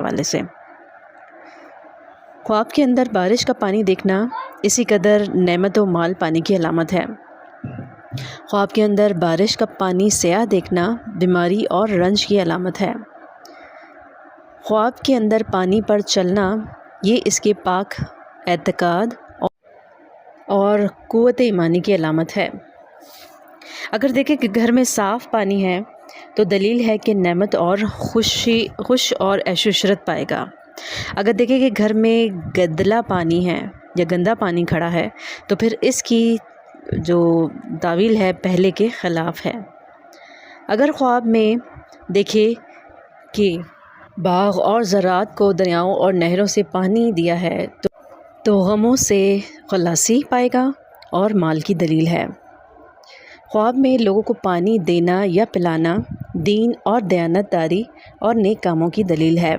حوالے سے خواب کے اندر بارش کا پانی دیکھنا اسی قدر نعمت و مال پانے کی علامت ہے۔ خواب کے اندر بارش کا پانی سیاہ دیکھنا بیماری اور رنج کی علامت ہے۔ خواب کے اندر پانی پر چلنا یہ اس کے پاک اعتقاد اور قوت ایمانی کی علامت ہے۔ اگر دیکھیں کہ گھر میں صاف پانی ہے تو دلیل ہے کہ نعمت اور خوش اور عیش و عشرت پائے گا۔ اگر دیکھیں کہ گھر میں گدلا پانی ہے یا گندا پانی کھڑا ہے تو پھر اس کی جو تعویل ہے پہلے کے خلاف ہے۔ اگر خواب میں دیکھے کہ باغ اور زراعت کو دریاؤں اور نہروں سے پانی دیا ہے تو غموں سے خلاصی پائے گا اور مال کی دلیل ہے۔ خواب میں لوگوں کو پانی دینا یا پلانا دین اور دیانت داری اور نیک کاموں کی دلیل ہے۔